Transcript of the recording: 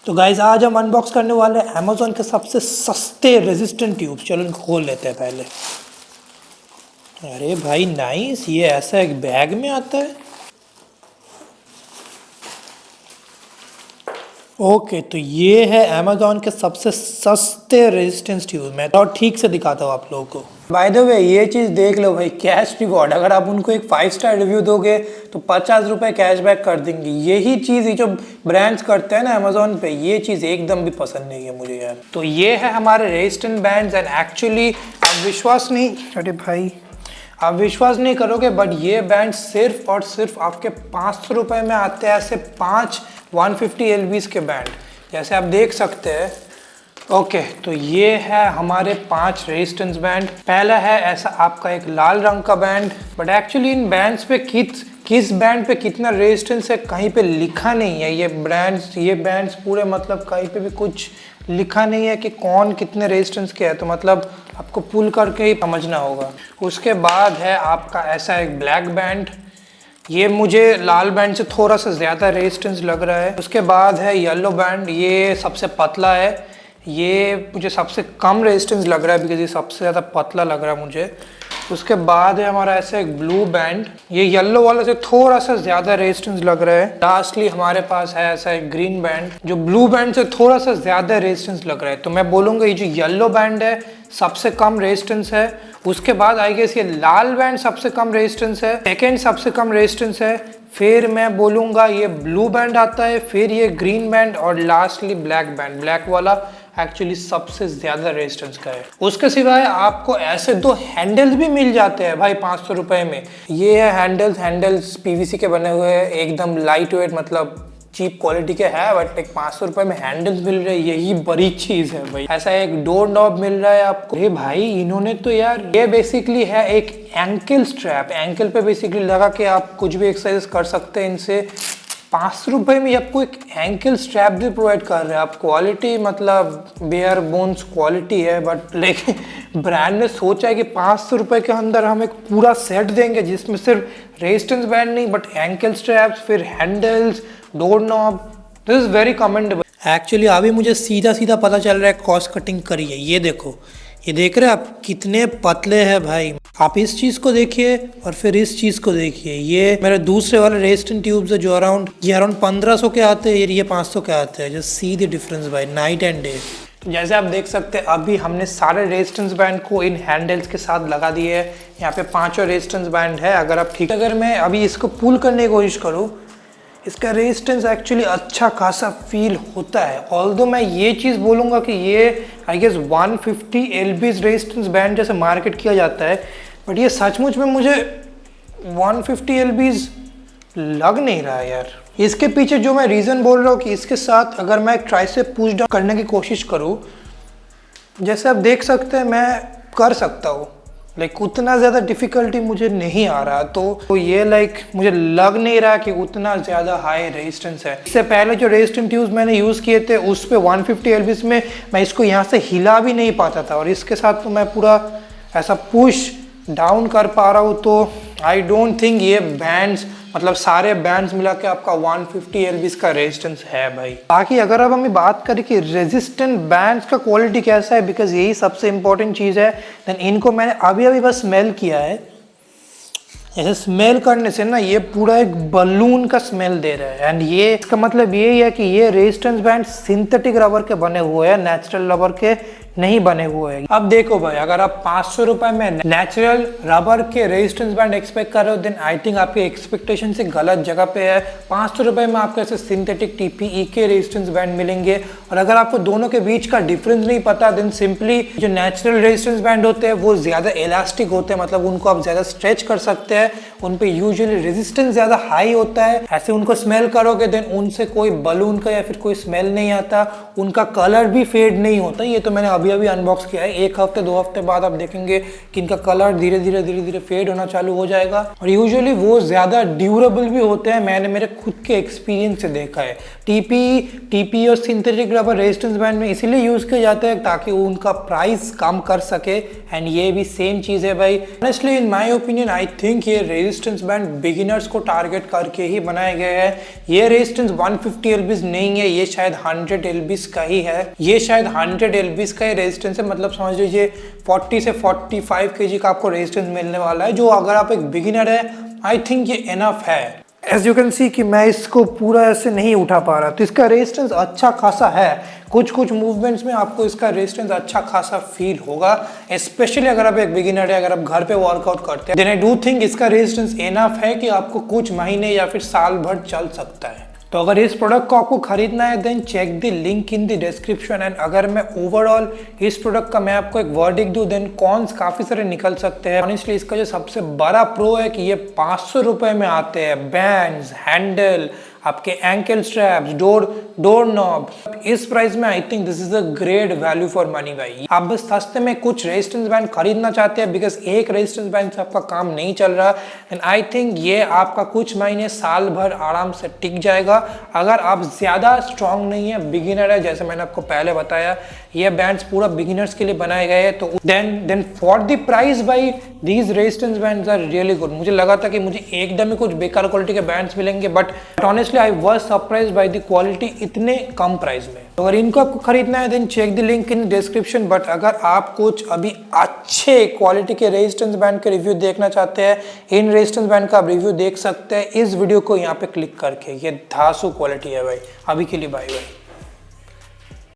तो गाइज आज हम अनबॉक्स करने वाले हैं अमेजोन के सबसे सस्ते रेजिस्टेंट ट्यूब। चलो इनको खोल लेते हैं पहले। अरे भाई नाइस, ये ऐसा एक बैग में आता है। ओके तो ये है अमेजोन के सबसे सस्ते रेजिस्टेंस ट्यूब। मैं तो ठीक से दिखाता हूँ आप लोगों को। बाय द वे ये चीज़ देख लो भाई, कैश रिवॉर्ड। अगर आप उनको एक 5 स्टार रिव्यू दोगे तो 50 रुपये कैशबैक कर देंगे। यही चीज़ ये जो ब्रांड्स करते हैं ना अमेजोन पे, ये चीज़ एकदम भी पसंद नहीं है मुझे यार। तो ये है हमारे रेजिस्टेंट बैंड्स एंड एक्चुअली आप विश्वास नहीं, अरे भाई आप विश्वास नहीं करोगे बट ये बैंड सिर्फ और सिर्फ आपके 500 रुपये में आते हैं। ऐसे 5 150 LBs के बैंड जैसे आप देख सकते हैं। ओके तो ये है हमारे 5 रेजिस्टेंस बैंड। पहला है ऐसा आपका एक लाल रंग का band, but actually in bands पे किस बैंड पे कितना रेजिस्टेंस है कहीं पे लिखा नहीं है। ये बैंड्स पूरे मतलब कहीं पे भी कुछ लिखा नहीं है कि कौन कितने रेजिस्टेंस के है, तो मतलब आपको पुल करके ही समझना होगा। उसके बाद है आपका ऐसा एक ब्लैक बैंड। ये मुझे लाल बैंड से थोड़ा सा ज़्यादा रेजिस्टेंस लग रहा है। उसके बाद है येलो बैंड, ये सबसे पतला है। ये मुझे सबसे कम रेजिस्टेंस लग रहा है बिकॉज ये सबसे ज़्यादा पतला लग रहा है मुझे। उसके बाद है हमारा ऐसा एक ब्लू बैंड, ये येलो वाले से थोड़ा सा ज़्यादा रेजिस्टेंस लग रहा है। लास्टली हमारे पास है ऐसा एक ग्रीन बैंड जो ब्लू बैंड से थोड़ा सा ज़्यादा रेजिस्टेंस लग रहा है। तो मैं बोलूँगा ये जो येलो बैंड है सबसे कम रेजिस्टेंस है। उसके बाद आई गेस ये लाल बैंड सबसे कम रेजिस्टेंस है, सेकेंड सबसे कम रेजिस्टेंस है। फिर मैं बोलूँगा ये ब्लू बैंड आता है, फिर ये ग्रीन बैंड और लास्टली ब्लैक बैंड। ब्लैक वाला एक्चुअली सबसे ज़्यादा रेजिस्टेंस का है। उसके सिवाय आपको ऐसे 2 हैंडल्स भी मिल जाते हैं भाई 500 रुपये में। ये है हैंडल्स PVC के बने हुए हैं, एकदम लाइट वेट, मतलब चीप क्वालिटी के है, बट एक 500 रुपये में हैंडल्स मिल रहे हैं, यही बड़ी चीज़ है भाई। ऐसा एक डोर नॉब मिल रहा है आपको। अरे भाई इन्होंने तो यार, ये बेसिकली है एक एंकल स्ट्रैप, एंकल पे बेसिकली लगा के आप कुछ भी एक्सरसाइज कर सकते हैं इनसे। 500 रुपये में आपको एक एंकल स्ट्रैप भी प्रोवाइड कर रहे हैं। आप क्वालिटी मतलब बेयर बोन्स क्वालिटी है, बट लेकिन ब्रांड ने सोचा है कि 500 रुपये के अंदर हम एक पूरा सेट देंगे जिसमें सिर्फ रेजिस्टेंस बैंड नहीं बट एंकल स्ट्रैप्स, फिर handles, door knob. This is very commendable. Actually अभी मुझे सीधा पता चल रहा है कॉस्ट कटिंग करी है। ये देखो, ये देख रहे हैं आप कितने पतले हैं भाई। आप इस चीज़ को देखिए और फिर इस चीज़ को देखिए। ये मेरे दूसरे वाले रेजिस्टेंट ट्यूब्स है जो अराउंड 1500 के आते हैं, ये 500 के आते हैं। जस्ट सी द डिफरेंस भाई, नाइट एंड डे। जैसे आप देख सकते हैं अभी हमने सारे रेजिस्टेंस बैंड को इन हैंडल्स के साथ लगा दिए है। यहाँ पे 5 रेजिस्टेंस बैंड है। अगर मैं अभी इसको पुल करने की कोशिश करूँ, इसका रेजिस्टेंस एक्चुअली अच्छा खासा फील होता है। ऑल्दो मैं ये चीज़ बोलूँगा कि ये I guess 150 LBs resistance band जैसे मार्केट किया जाता है, बट ये सचमुच में मुझे 150 LBs लग नहीं रहा है यार। इसके पीछे जो मैं रीज़न बोल रहा हूँ कि इसके साथ अगर मैं ट्राइसेप पुश डाउन करने की कोशिश करूँ, जैसे आप देख सकते हैं मैं कर सकता हूँ, लाइक उतना ज़्यादा डिफ़िकल्टी मुझे नहीं आ रहा। तो ये लाइक मुझे लग नहीं रहा कि उतना ज़्यादा हाई रेजिस्टेंस है। इससे पहले जो रेजिस्टेंट ट्यूब्स मैंने यूज़ किए थे उस पे 150 LBs में मैं इसको यहाँ से हिला भी नहीं पाता था, और इसके साथ तो मैं पूरा ऐसा पुश डाउन कर पा रहा हूँ। तो आई डोंट थिंक ये बैंड्स, मतलब सारे बैंड्स मिला के आपका 150 LBs का रेजिस्टेंस है भाई। बाकी अगर अब हमें बात करें कि रेजिस्टेंट बैंड्स का क्वालिटी कैसा है, बिकॉज यही सबसे इंपॉर्टेंट चीज़ है, देन इनको मैंने अभी बस स्मेल किया है। ऐसे स्मेल करने से ना ये पूरा एक बलून का स्मेल दे रहा है, एंड ये इसका मतलब यही है कि ये रेजिस्टेंस बैंड सिंथेटिक रबर के बने हुए हैं, नेचुरल रबर के नहीं बने हुए हैं। अब देखो भाई, अगर आप 500 रुपये में नेचुरल रबर के रेजिस्टेंस बैंड एक्सपेक्ट कर रहे हो, देन आई थिंक आपके एक्सपेक्टेशन से गलत जगह पे है। 500 रुपये में आपको ऐसे सिंथेटिक TPE के रेजिस्टेंस बैंड मिलेंगे। और अगर आपको दोनों के बीच का डिफरेंस नहीं पता, देन सिंपली जो नेचुरल रेजिस्टेंस बैंड होते हैं वो ज़्यादा इलास्टिक होते हैं, मतलब उनको आप ज़्यादा स्ट्रेच कर सकते हैं, उन पर यूजुअली रेजिस्टेंस ज़्यादा हाई होता है। ऐसे उनको स्मेल करोगे देन उनसे कोई बलून का या फिर कोई स्मेल नहीं आता, उनका कलर भी फेड नहीं होता। ये तो मैंने अभी अभी अनबॉक्स किया है, 1 हफ्ते 2 हफ्ते बाद आप देखेंगे कि इनका कलर धीरे धीरे फेड होना चालू हो जाएगा। और यूजुअली वो ज़्यादा ड्यूरेबल भी होते हैं, मैंने मेरे खुद के एक्सपीरियंस से देखा है। टीपी और सिंथेटिक रबर रेजिस्टेंस बैंड में इसीलिए यूज़ किए जाते हैं ताकि उनका प्राइस कम कर सके, एंड ये भी सेम चीज़ है भाई। Honestly in my opinion I think ये रेजिस्टेंस बैंड बिगिनर्स को टारगेट करके ही बनाए गए हैं। ये रेजिस्टेंस 150 एलबीज नहीं है, ये शायद 100 एलबीज का ही है। ये शायद 100 एलबीज का ही रेजिस्टेंस है, मतलब समझ लीजिए 40 से 45 केजी का आपको रेजिस्टेंस मिलने वाला है, जो अगर आप एक बिगिनर है आई थिंक ये इनफ है। एज यू कैन सी कि मैं इसको पूरा ऐसे नहीं उठा पा रहा, तो इसका रेजिस्टेंस अच्छा खासा है। कुछ मूवमेंट्स में आपको इसका रेजिस्टेंस अच्छा खासा फील होगा, स्पेशली अगर आप एक बिगिनर है, अगर आप घर पे वर्कआउट करते हैं। देन आई डू थिंक इसका रेजिस्टेंस इनफ है कि आपको कुछ महीने या फिर साल भर चल सकता है। तो अगर इस प्रोडक्ट को आपको खरीदना है then check the link in the description. And अगर मैं ओवरऑल इस प्रोडक्ट का मैं आपको एक वर्डिक्ट दूं देन कॉन्स काफ़ी सारे निकल सकते हैं। ऑनेस्टली इसका जो सबसे बड़ा प्रो है कि ये 500 रुपये में आते हैं, बैंड्स, हैंडल, आपके एंकल स्ट्रैप्स, डोर नॉब। इस प्राइस में I think this is a great value for money भाई। आप बस सस्ते में कुछ रेजिस्टेंस बैंड खरीदना चाहते हैं बिकॉज एक रेजिस्टेंस बैंड से आपका काम नहीं चल रहा, एंड आई थिंक ये आपका कुछ महीने साल भर आराम से टिक जाएगा। अगर आप ज़्यादा स्ट्रांग नहीं है, बिगिनर है, जैसे मैंने आपको पहले बताया ये बैंड्स पूरा बिगिनर्स के लिए बनाए गए हैं, तो देन फॉर द प्राइस भाई these resistance bands are really good. मुझे लगा था कि मुझे एकदम ही कुछ बेकार क्वालिटी के बैंड्स मिलेंगे, but honestly I was surprised by the quality इतने कम प्राइस में। तो अगर इनको आपको खरीदना है then check the link in description. But अगर आप कुछ अभी अच्छे क्वालिटी के रेजिस्टेंस बैंड के रिव्यू देखना चाहते हैं, इन रेजिस्टेंस बैंड का आप रिव्यू देख सकते हैं इस वीडियो को यहाँ पे क्लिक करके। ये धांसू क्वालिटी है भाई। अभी के लिए बाय बाय।